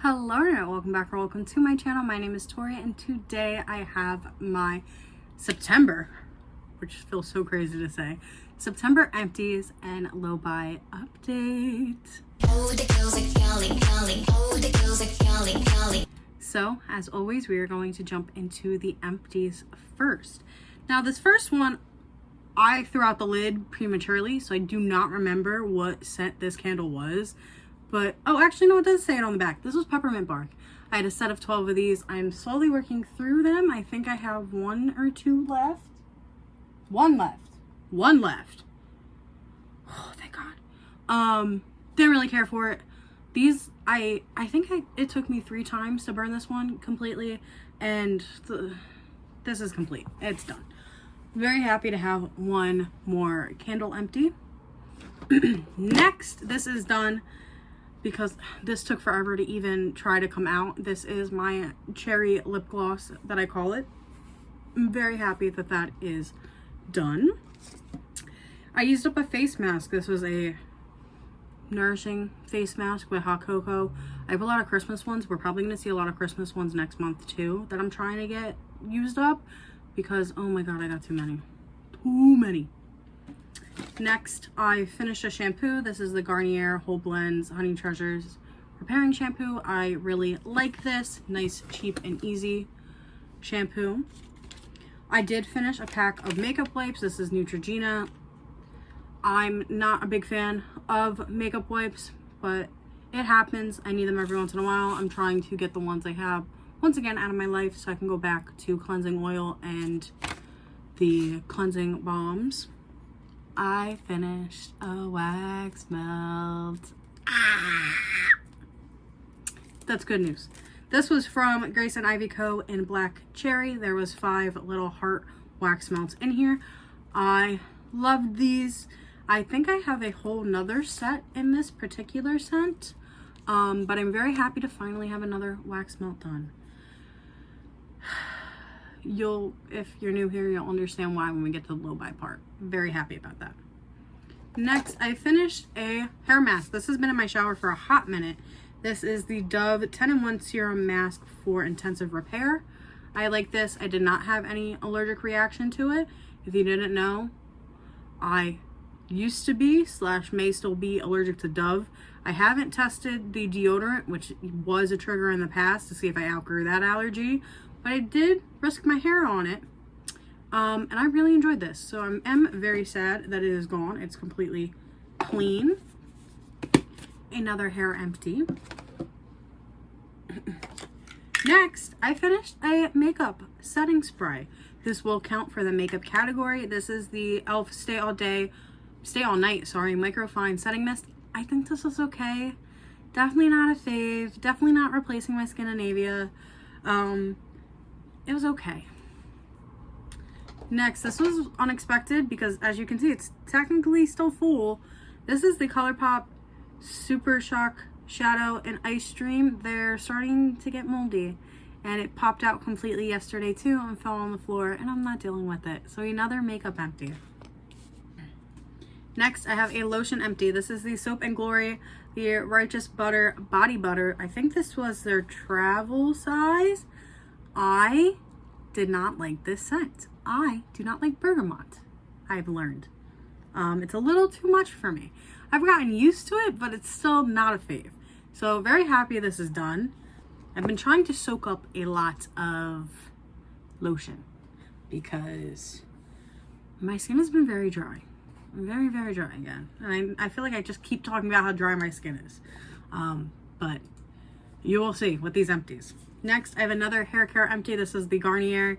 Hello there, welcome back or welcome to my channel. My name is Tori and today I have my September, which feels so crazy to say, September Empties and LowBuy Update. So as always, we are going to jump into the empties first. Now this first one, I threw out the lid prematurely, so I do not remember what scent this candle was. But, oh, actually, no, it does say it on the back. This was peppermint bark. I had a set of 12 of these. I'm slowly working through them. I think I have one or two left. One left. Oh, thank God. Didn't really care for it. These, I think it took me 3 times to burn this one completely. And this is complete. It's done. Very happy to have one more candle empty. Next, this is done because this took forever to even try to come out. This is my cherry lip gloss that I call it. I'm very happy that that is done. I used up a face mask. This was a nourishing face mask with hot cocoa. I have a lot of Christmas ones. We're probably going to see a lot of Christmas ones next month too that I'm trying to get used up because, oh my God, I got too many. Next, I finished a shampoo. This is the Garnier Whole Blends Honey Treasures Repairing Shampoo. I really like this. Nice, cheap, and easy shampoo. I did finish a pack of makeup wipes. This is Neutrogena. I'm not a big fan of makeup wipes, but it happens. I need them every once in a while. I'm trying to get the ones I have, once again, out of my life so I can go back to cleansing oil and the cleansing balms. I finished a wax melt. That's good news. This was from Grace and Ivy Co. in Black Cherry. There was 5 little heart wax melts in here. I loved these. I think I have a whole nother set in this particular scent. But I'm very happy to finally have another wax melt done. If you're new here, you'll understand why when we get to the LowBuy part. Very happy about that. Next, I finished a hair mask. This has been in my shower for a hot minute. This is the Dove 10-in-1 Serum Mask for Intensive Repair. I like this. I did not have any allergic reaction to it. If you didn't know, I used to be / may still be allergic to Dove. I haven't tested the deodorant, which was a trigger in the past, to see if I outgrew that allergy. But I did risk my hair on it, and I really enjoyed this. So I am very sad that it is gone. It's completely clean. Another hair empty. Next, I finished a makeup setting spray. This will count for the makeup category. This is the e.l.f. Stay All Night, Microfine Setting Mist. I think this is okay. Definitely not a fave. Definitely not replacing my Scandinavia. It was okay. Next, this was unexpected because as you can see, it's technically still full. This is the ColourPop Super Shock Shadow and Ice Dream. They're starting to get moldy and it popped out completely yesterday too and fell on the floor and I'm not dealing with it. So another makeup empty. Next, I have a lotion empty. This is the Soap and Glory, the Righteous Butter Body Butter. I think this was their travel size. I did not like this scent. I do not like bergamot, I've learned. It's a little too much for me. I've gotten used to it, but it's still not a fave. So very happy this is done. I've been trying to soak up a lot of lotion because my skin has been very dry. Very, very dry again. And I feel like I just keep talking about how dry my skin is. But you will see with these empties. Next, I have another hair care empty. This is the Garnier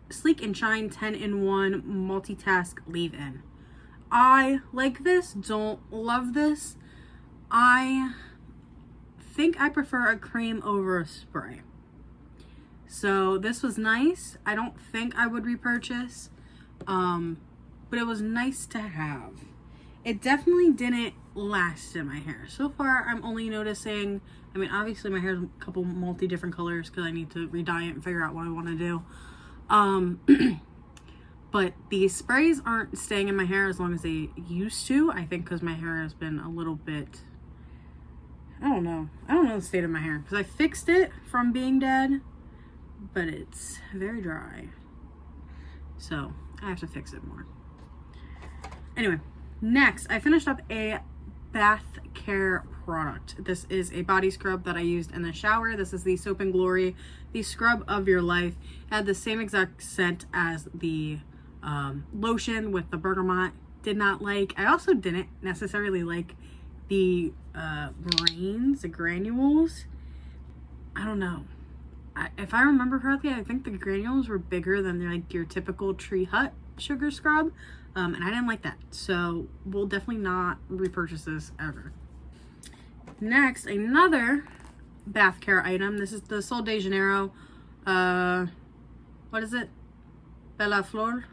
Sleek and Shine 10-in-1 Multitask Leave-In. I like this, don't love this. I think I prefer a cream over a spray. So this was nice. I don't think I would repurchase, but it was nice to have. It definitely didn't last in my hair. So far, I'm only noticing, I mean, obviously my hair is a couple different colors because I need to re-dye it and figure out what I want to do. But these sprays aren't staying in my hair as long as they used to. I think because my hair has been a little bit I don't know. I don't know the state of my hair because I fixed it from being dead, but it's very dry. So I have to fix it more. Anyway, next I finished up a bath care product. This is a body scrub that I used in the shower. This is the Soap and Glory, the scrub of your life. It had the same exact scent as the lotion with the bergamot. Did not like. I also didn't necessarily like the grains, the granules. I don't know. If I remember correctly, I think the granules were bigger than like your typical Tree Hut sugar scrub, and I didn't like that. So we'll definitely not repurchase this ever. Next, another bath care item. This is the Sol de Janeiro, what is it? Bella Flor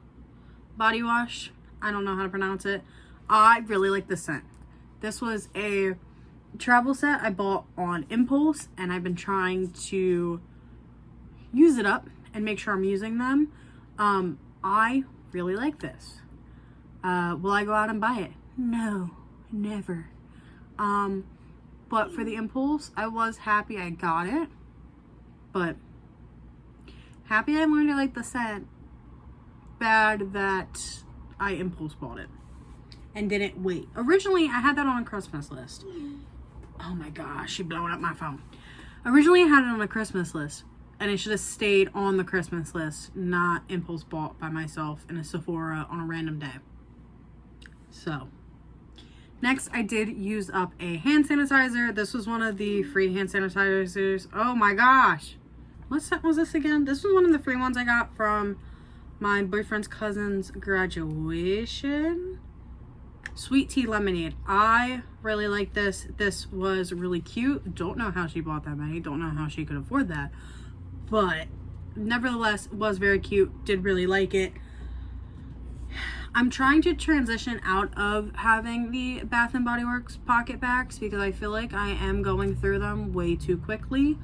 body wash. I don't know how to pronounce it. I really like this scent. This was a travel set I bought on impulse, and I've been trying to use it up and make sure I'm using them. I really like this. Will I go out and buy it? No, never. But for the impulse, I was happy I got it. But happy I learned I like the scent. Bad that I impulse bought it and didn't wait. Originally, I had that on a Christmas list. Oh my gosh, she blowing up my phone. Originally, I had it on a Christmas list, and it should have stayed on the Christmas list, not impulse bought by myself in a Sephora on a random day. So, next I did use up a hand sanitizer. This was one of the free hand sanitizers. Oh my gosh. What scent was this again? This was one of the free ones I got from my boyfriend's cousin's graduation. Sweet tea lemonade. I really like this. This was really cute. Don't know how she bought that many. Don't know how she could afford that. But nevertheless, was very cute. Did really like it. I'm trying to transition out of having the Bath & Body Works pocket bags because I feel like I am going through them way too quickly.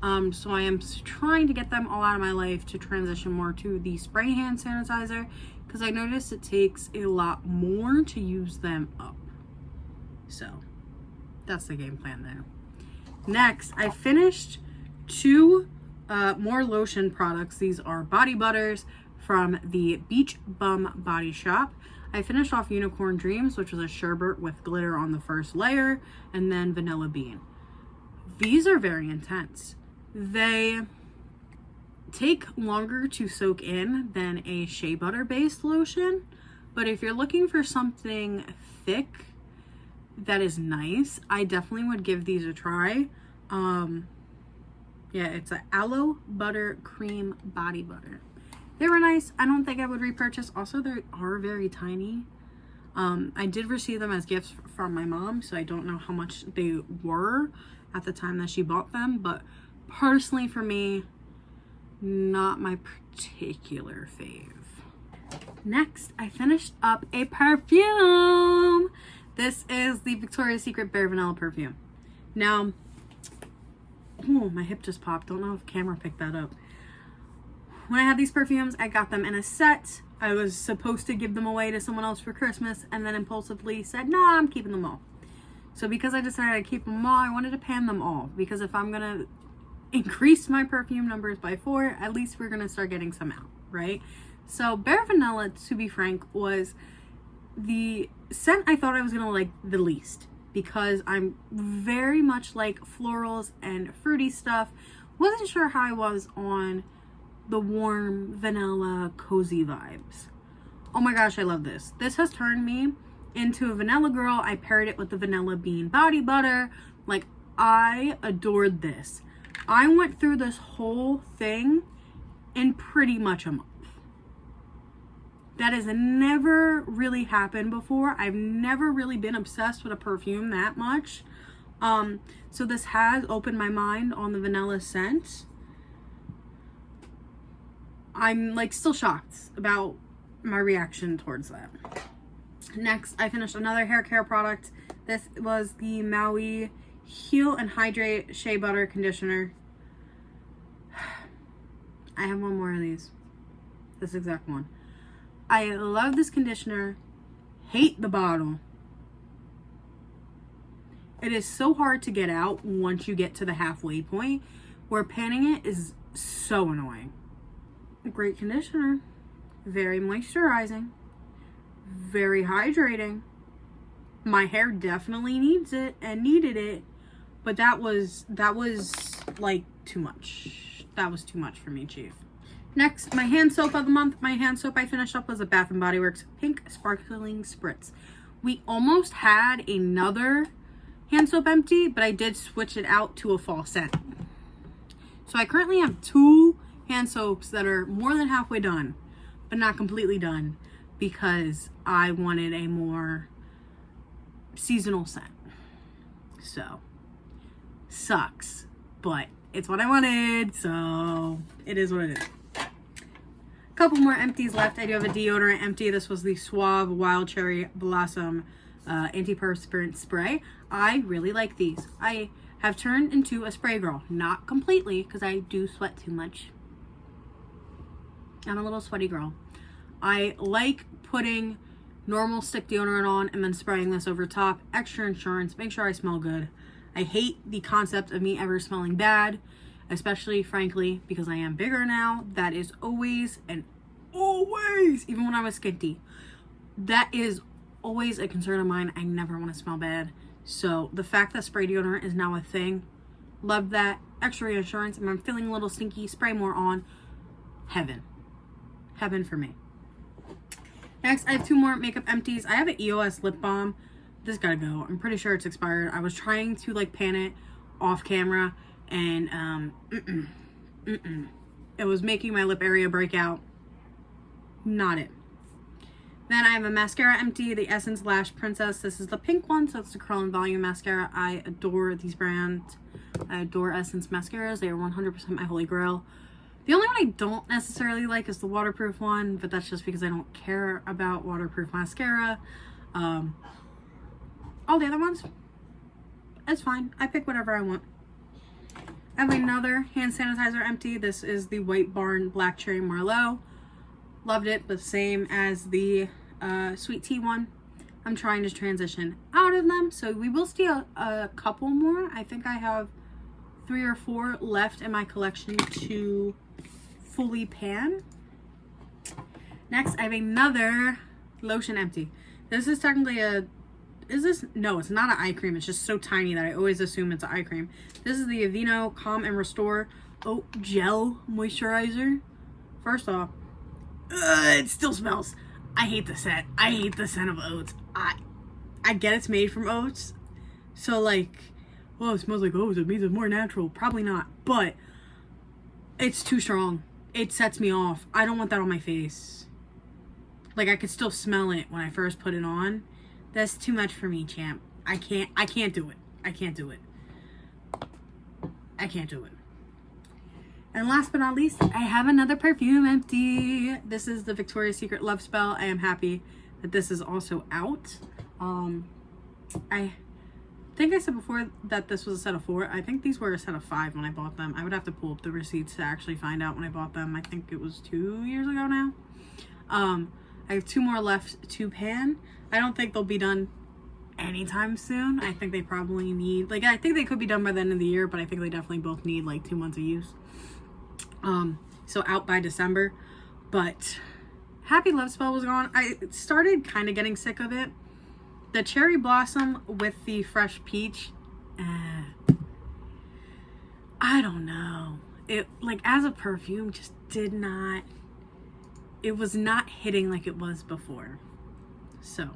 So I am trying to get them all out of my life to transition more to the spray hand sanitizer because I noticed it takes a lot more to use them up. So that's the game plan there. Next, I finished two more lotion products. These are body butters from the Beach Bum Body Shop. I finished off Unicorn Dreams, which was a sherbet with glitter on the first layer, and then Vanilla Bean. These are very intense. They take longer to soak in than a shea butter based lotion, but if you're looking for something thick that is nice, I definitely would give these a try. Yeah, it's an aloe butter cream body butter. They were nice. I don't think I would repurchase. Also, they are very tiny. I did receive them as gifts from my mom, so I don't know how much they were at the time that she bought them, but personally for me, not my particular fave. Next, I finished up a perfume. This is the Victoria's Secret Bare Vanilla perfume. Now, oh, my hip just popped. Don't know if camera picked that up. When I had these perfumes, I got them in a set. I was supposed to give them away to someone else for Christmas and then impulsively said, nah, I'm keeping them all. So because I decided to keep them all, I wanted to pan them all. Because if I'm going to increase my perfume numbers by 4, at least we're going to start getting some out, right? So Bare Vanilla, to be frank, was the scent I thought I was going to like the least. Because I'm very much like florals and fruity stuff. Wasn't sure how I was on the warm, vanilla, cozy vibes. Oh my gosh, I love this. This has turned me into a vanilla girl. I paired it with the Vanilla Bean body butter. Like, I adored this. I went through this whole thing in pretty much a month. That has never really happened before. I've never really been obsessed with a perfume that much. So this has opened my mind on the vanilla scent. I'm like still shocked about my reaction towards that. Next, I finished another hair care product. This was the Maui Heal and Hydrate Shea Butter Conditioner. I have one more of these. This exact one. I love this conditioner. Hate the bottle. It is so hard to get out once you get to the halfway point, where panning it is so annoying. A great conditioner, very moisturizing, very hydrating. My hair definitely needs it and needed it, but that was like too much. That was too much for me, Chief. Next, my hand soap of the month. My hand soap I finished up was a Bath & Body Works Pink Sparkling Spritz. We almost had another hand soap empty, but I did switch it out to a fall scent. So I currently have 2 hand soaps that are more than halfway done, but not completely done, because I wanted a more seasonal scent. So, sucks, but it's what I wanted, so it is what it is. Couple more empties left. I do have a deodorant empty. This was the Suave Wild Cherry Blossom antiperspirant spray. I really like these. I have turned into a spray girl. Not completely, because I do sweat too much. I'm a little sweaty girl. I like putting normal stick deodorant on and then spraying this over top. Extra insurance. Make sure I smell good. I hate the concept of me ever smelling bad, especially, frankly, because I am bigger now. That is always, even when I was skinty, that is always a concern of mine. I never want to smell bad. So the fact that spray deodorant is now a thing, love that. Extra reassurance. If I'm feeling a little stinky, spray more on. Heaven. Heaven for me. Next, I have 2 more makeup empties. I have an EOS lip balm. This gotta go. I'm pretty sure it's expired. I was trying to like pan it off camera, and it was making my lip area break out. Not it. Then I have a mascara empty, the Essence Lash Princess. This is the pink one, so it's the Curl and Volume mascara. I adore these brands. I adore Essence mascaras. They are 100% my holy grail. The only one I don't necessarily like is the waterproof one, but that's just because I don't care about waterproof mascara. All the other ones, it's fine. I pick whatever I want. I have another hand sanitizer empty. This is the White Barn Black Cherry Merlot. Loved it, but same as the sweet tea one. I'm trying to transition out of them, so we will see a couple more. I think I have 3 or 4 left in my collection to fully pan. Next, I have another lotion empty. This is technically no, it's not an eye cream. It's just so tiny that I always assume it's an eye cream. This is the Aveeno Calm and Restore Oat Gel Moisturizer. First off, it still smells. I hate the scent. I hate the scent of oats. I get it's made from oats, so like, well, it smells like oats, it means it's more natural. Probably not, but it's too strong. It sets me off. I don't want that on my face. Like, I could still smell it when I first put it on. That's too much for me, champ. I can't do it. I can't do it. I can't do it. And last but not least, I have another perfume empty. This is the Victoria's Secret Love Spell. I am happy that this is also out. I think I said before that this was a set of 4. I think these were a set of 5 when I bought them. I would have to pull up the receipts to actually find out when I bought them. I think it was 2 years ago now. I have 2 more left to pan. I don't think they'll be done anytime soon. I think they probably need, like, I think they could be done by the end of the year, but I think they definitely both need like 2 months of use. So out by December. But Happy Love Spell was gone. I started kind of getting sick of it. The Cherry Blossom with the Fresh Peach, I don't know. It, like, as a perfume, just did not, it was not hitting like it was before. So,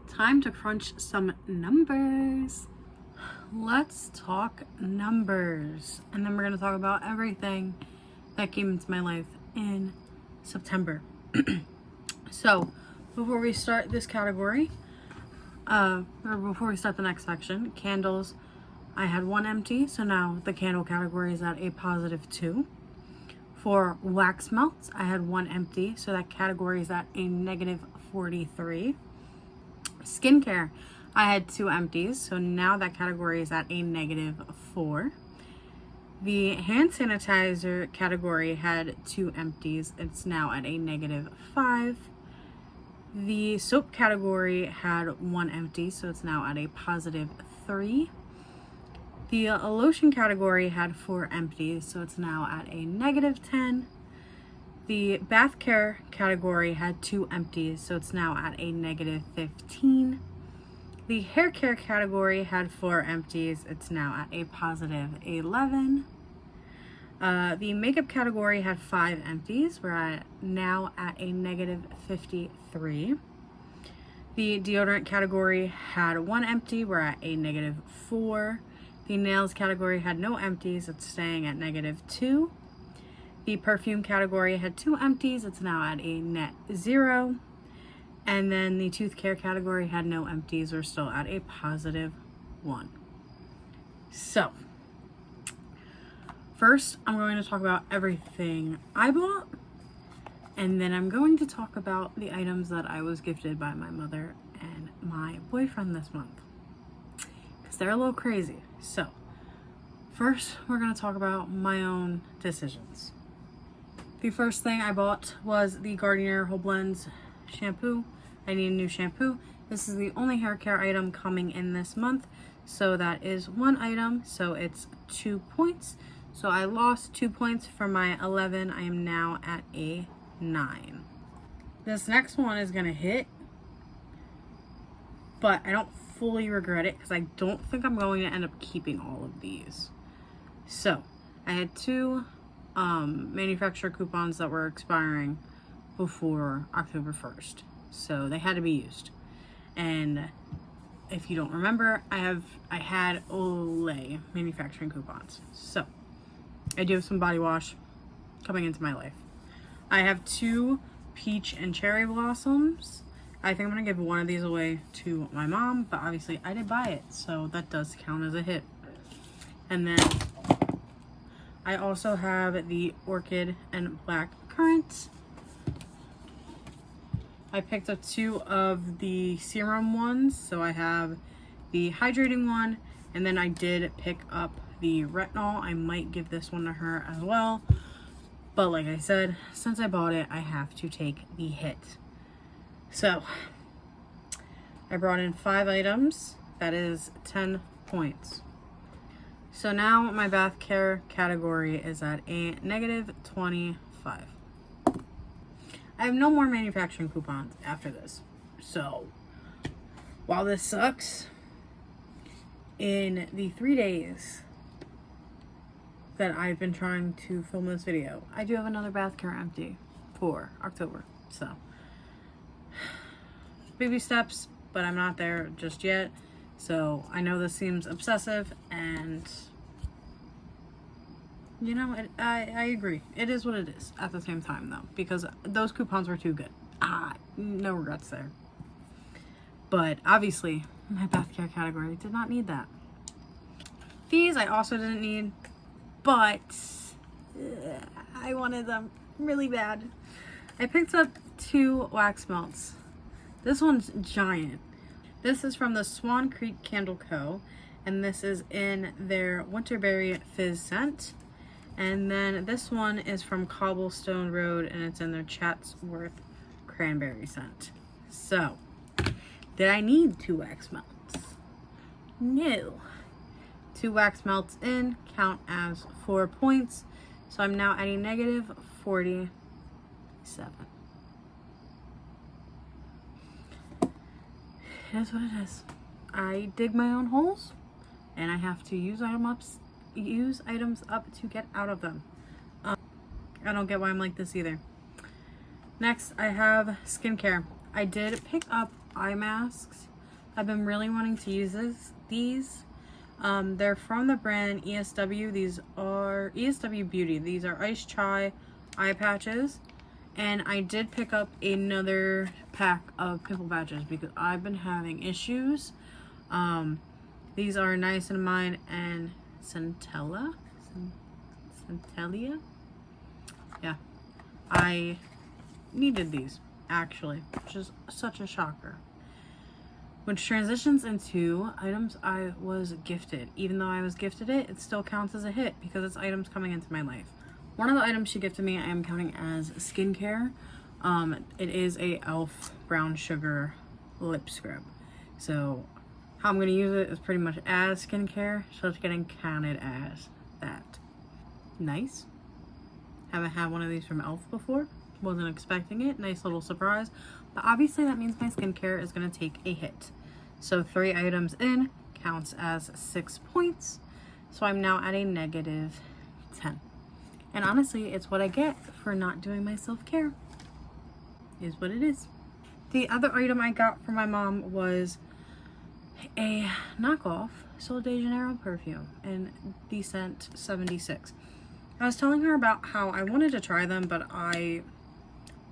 time to crunch some numbers. Let's talk numbers. And then we're going to talk about everything that came into my life in September. So, before we start this category, or before we start the next section, candles, I had 1 empty, so now the candle category is at a +2. For wax melts, I had 1 empty, so that category is at a -43. Skincare, I had 2 empties, so now that category is at a -4. The hand sanitizer category had 2 empties. It's now at a -5. The soap category had 1 empty, so it's now at a 3. The lotion category had 4 empties, so it's now at a -10. The bath care category had 2 empties, so it's now at a -15. The hair care category had 4 empties, it's now at a +11. The makeup category had 5 empties, we're now at a -53. The deodorant category had 1 empty, we're at a -4. The nails category had no empties, it's staying at -2. The perfume category had 2 empties, it's now at a net 0. And then the tooth care category had no empties, we're still at a +1. So, first I'm going to talk about everything I bought, and then I'm going to talk about the items that I was gifted by my mother and my boyfriend this month, because they're a little crazy. So, first we're going to talk about my own decisions. The first thing I bought was the Garnier Whole Blends shampoo. I need a new shampoo. This is the only hair care item coming in this month, so that is 1 item, so it's 2 points. So I lost 2 points from my 11. I am now at a 9. This next one is gonna hit, but I don't fully regret it because I don't think I'm going to end up keeping all of these. So I had 2 manufacturer coupons that were expiring before October 1st, so they had to be used. And if you don't remember, I had Olay manufacturing coupons. So I do have some body wash coming into my life. I have 2 peach and cherry blossoms. I think I'm gonna give one of these away to my mom, but obviously I did buy it, so that does count as a hit. And then I also have the orchid and black currant. I picked up 2 of the serum ones, so I have the hydrating one, and then I did pick up the retinol. I might give this one to her as well, but like I said, since I bought it, I have to take the hit. So I brought in 5 items, that is 10 points. So now my bath care category is at a -25. I have no more manufacturing coupons after this. So while this sucks, in the 3 days that I've been trying to film this video, I do have another bath care empty for October. So baby steps, but I'm not there just yet. So I know this seems obsessive, and you know, I agree. It is what it is at the same time, though, because those coupons were too good. No regrets there. But obviously, my bath care category did not need that. These I also didn't need, but I wanted them really bad. I picked up 2 wax melts. This one's giant. This is from the Swan Creek Candle Co., and this is in their Winterberry Fizz scent. And then this one is from Cobblestone Road, and it's in their Chatsworth Cranberry scent. So, did I need 2 wax melts? No. 2 wax melts in count as 4 points. So I'm now at a -47. It is what it is. I dig my own holes, and I have to use items up to get out of them. I don't get why I'm like this either. Next, I have skincare. I did pick up eye masks. I've been really wanting to use these. They're from the brand ESW. These are ESW Beauty. These are Ice Chai eye patches. And I did pick up another pack of pimple patches because I've been having issues. These are Niacinamide and Centella. Centellia? Yeah. I needed these, actually, which is such a shocker. Which transitions into items I was gifted. Even though I was gifted it, it still counts as a hit because it's items coming into my life. One of the items she gifted me I am counting as skincare. It is a e.l.f. brown sugar lip scrub. So how I'm going to use it is pretty much as skincare, so it's getting counted as that. Nice. Haven't had one of these from e.l.f. before. Wasn't expecting it. Nice little surprise. But obviously that means my skincare is going to take a hit. So 3 items in counts as 6 points. So I'm now at a negative 10. And honestly, it's what I get for not doing my self-care. Is what it is. The other item I got from my mom was a knockoff Sol de Janeiro perfume in the scent 76. I was telling her about how I wanted to try them, but I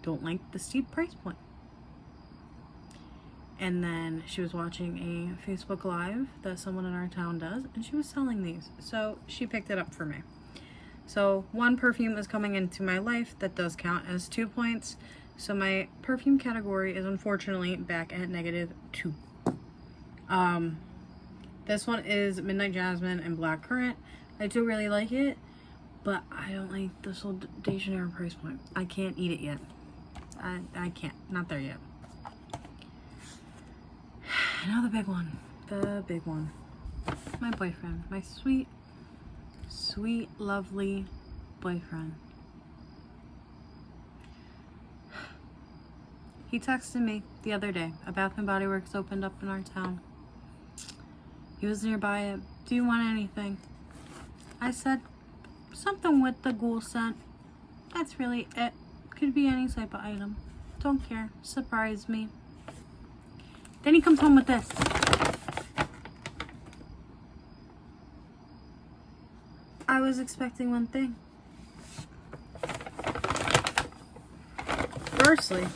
don't like the steep price point. And then she was watching a Facebook Live that someone in our town does, and she was selling these. So she picked it up for me. So 1 perfume is coming into my life that does count as 2 points. So my perfume category is unfortunately back at negative 2. This one is Midnight Jasmine and Black Currant. I do really like it, but I don't like the Sol de Janeiro price point. I can't eat it yet. I can't. Not there yet. Now the big one. The big one. My boyfriend. My sweet, sweet, lovely boyfriend. He texted me the other day. A Bath & Body Works opened up in our town. He was nearby it. Do you want anything? I said, something with the ghoul scent. That's really it. Could be any type of item. Don't care. Surprise me. Then he comes home with this. I was expecting one thing. Firstly,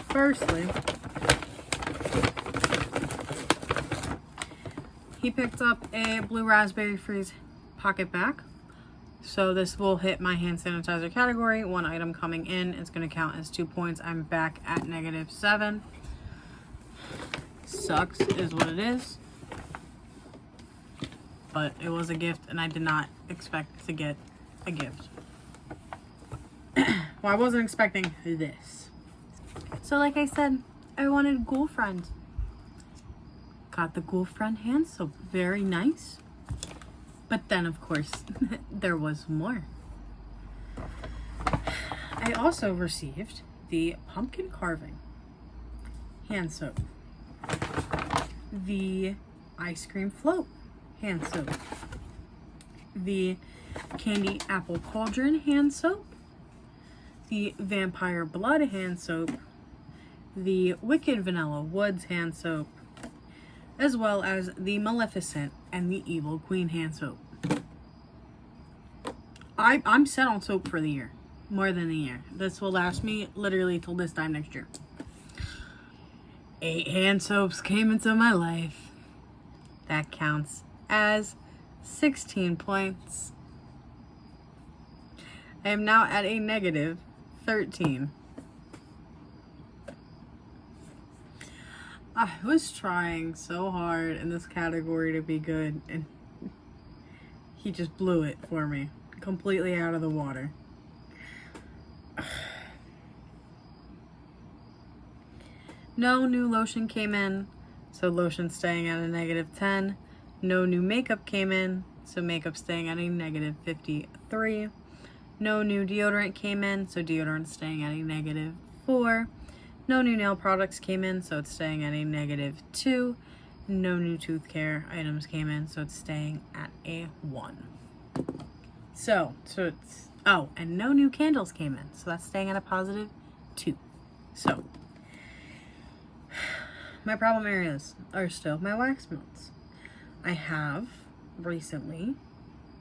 he picked up a blue raspberry freeze pocket back. So this will hit my hand sanitizer category. 1 item coming in. It's going to count as 2 points. I'm back at negative 7. Sucks is what it is. But it was a gift and I did not expect to get a gift. Well, I wasn't expecting this. So like I said, I wanted Ghoul Friend. Got the Ghoul Friend hand soap. Very nice. But then, of course, there was more. I also received the Pumpkin Carving hand soap. The Ice Cream Float hand soap. The Candy Apple Cauldron hand soap. The Vampire Blood hand soap. The Wicked Vanilla Woods hand soap. As well as the Maleficent and the Evil Queen hand soap. I'm set on soap for the year. More than a year. This will last me literally till this time next year. 8 hand soaps came into my life. That counts as 16 points. I am now at a negative 13. I was trying so hard in this category to be good, and he just blew it for me. Completely out of the water. No new lotion came in, so lotion staying at a negative 10. No new makeup came in, so makeup staying at a negative 53. No new deodorant came in, so deodorant staying at a negative 4. No new nail products came in, so it's staying at a negative 2. No new tooth care items came in, so it's staying at a 1. So it's, oh, and no new candles came in, so that's staying at a positive 2. So, my problem areas are still my wax melts. I have recently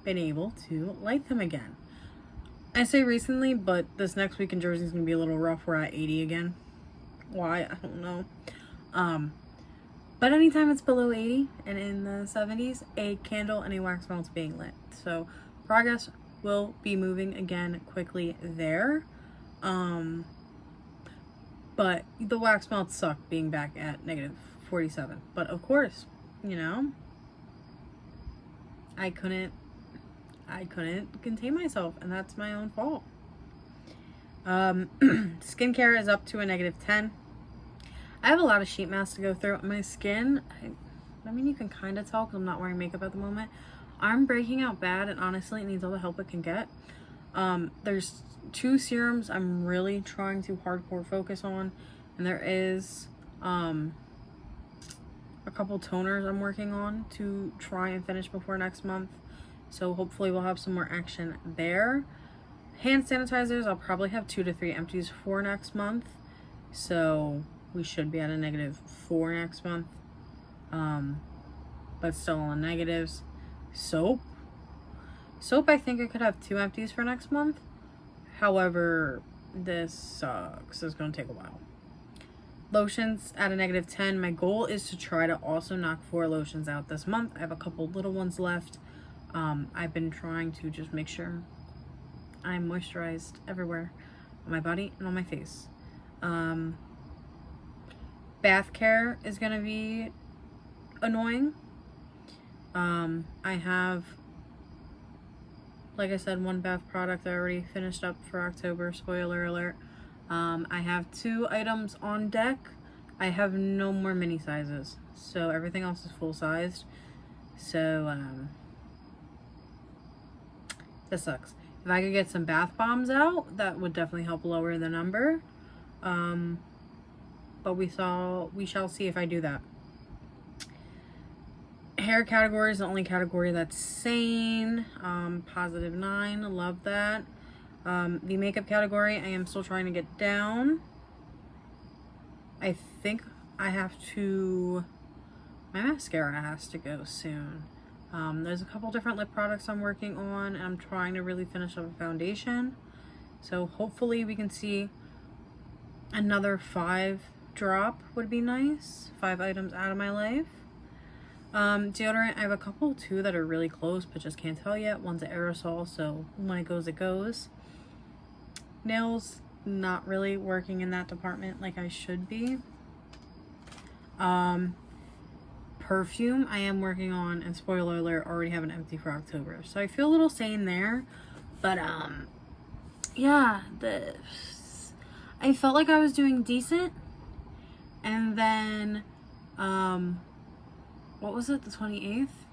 been able to light them again. I say recently, but this next week in Jersey is going to be a little rough. We're at 80 again. Why? I don't know. But anytime it's below 80 and in the 70s, a candle and a wax melt's being lit. So progress will be moving again quickly there. But the wax melts suck being back at negative 47. But of course, you know, I couldn't contain myself, and that's my own fault. Skincare is up to a negative 10. I have a lot of sheet masks to go through. My skin, I mean, you can kind of tell because I'm not wearing makeup at the moment. I'm breaking out bad, and honestly it needs all the help it can get. There's 2 serums I'm really trying to hardcore focus on, and there is a couple toners I'm working on to try and finish before next month. So hopefully we'll have some more action there. Hand sanitizers, I'll probably have 2 to 3 empties for next month. So we should be at a -4 next month. But still on negatives. Soap, I think I could have 2 empties for next month. However, this sucks. It's going to take a while. Lotions at a -10. My goal is to try to also knock 4 lotions out this month. I have a couple little ones left. I've been trying to just make sure I'm moisturized everywhere on my body and on my face. Bath care is going to be annoying. I have, like I said, 1 bath product I already finished up for October, spoiler alert. I have 2 items on deck. I have no more mini sizes, so everything else is full sized. So that sucks. If I could get some bath bombs out, that would definitely help lower the number. But we shall see if I do that. Hair category is the only category that's sane. +9, love that. The makeup category, I am still trying to get down. I think I have to, my mascara has to go soon. There's a couple different lip products I'm working on, and I'm trying to really finish up a foundation. So hopefully we can see another 5 drop would be nice. 5 items out of my life. Deodorant, I have a couple too that are really close but just can't tell yet. One's an aerosol, so when it goes, it goes. Nails, not really working in that department like I should be. Perfume, I am working on, and spoiler alert, already have an empty for October. So I feel a little sane there. But, yeah, I felt like I was doing decent. And then, what was it, the 28th?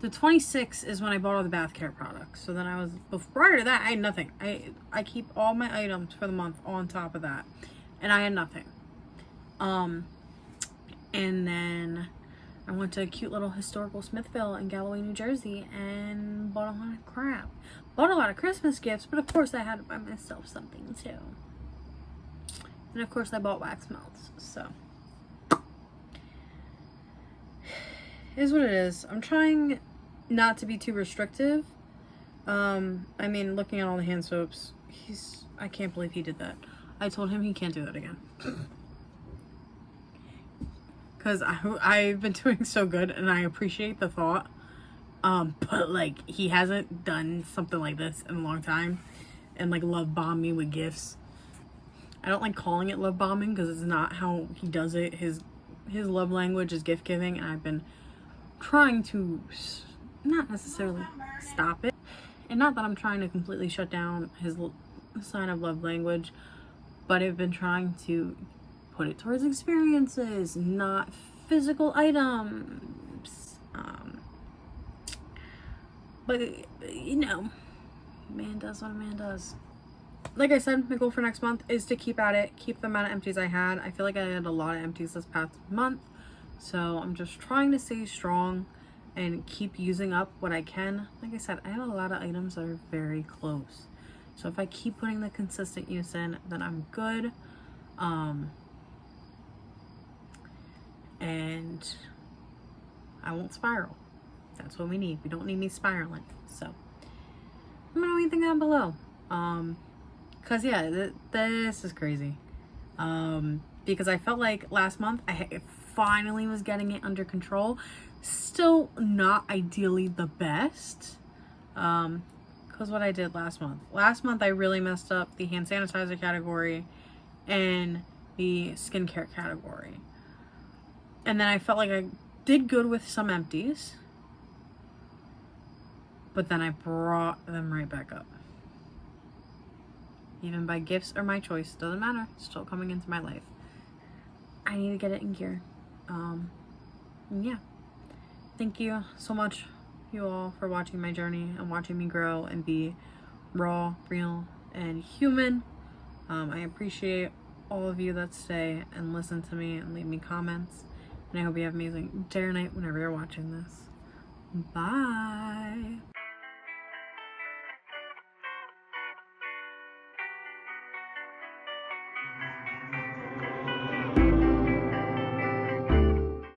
The 26th is when I bought all the bath care products. So then prior to that, I had nothing. I keep all my items for the month on top of that. And I had nothing. And then I went to a cute little historical Smithville in Galloway, New Jersey, and bought a lot of crap. Bought a lot of Christmas gifts, but of course I had to buy myself something too. And of course I bought wax melts, so. It is what it is. I'm trying not to be too restrictive. I mean, looking at all the hand soaps, I can't believe he did that. I told him he can't do that again. Because I've been doing so good, and I appreciate the thought. But, like, he hasn't done something like this in a long time. And, like, love bomb me with gifts. I don't like calling it love bombing because it's not how he does it. His love language is gift giving, and I've been trying to not necessarily stop it. And not that I'm trying to completely shut down his sign of love language, but I've been trying to put it towards experiences, not physical items. But you know, man does what a man does. Like I said, my goal for next month is to keep at it, keep the amount of empties I had. I feel like I had a lot of empties this past month, so I'm just trying to stay strong and keep using up what I can. Like I said, I have a lot of items that are very close, so if I keep putting the consistent use in, then I'm good. And I won't spiral. That's what we need. We don't need me spiraling. So let me know anything down below. Cause yeah, this is crazy. Because I felt like last month I finally was getting it under control. Still not ideally the best. Cause what I did last month I really messed up the hand sanitizer category and the skincare category. And then I felt like I did good with some empties, but then I brought them right back up. Even by gifts or my choice, doesn't matter, it's still coming into my life. I need to get it in gear. And yeah, thank you so much, you all, for watching my journey and watching me grow and be raw, real, and human. I appreciate all of you that stay and listen to me and leave me comments. And I hope you have an amazing day or night whenever you're watching this. Bye.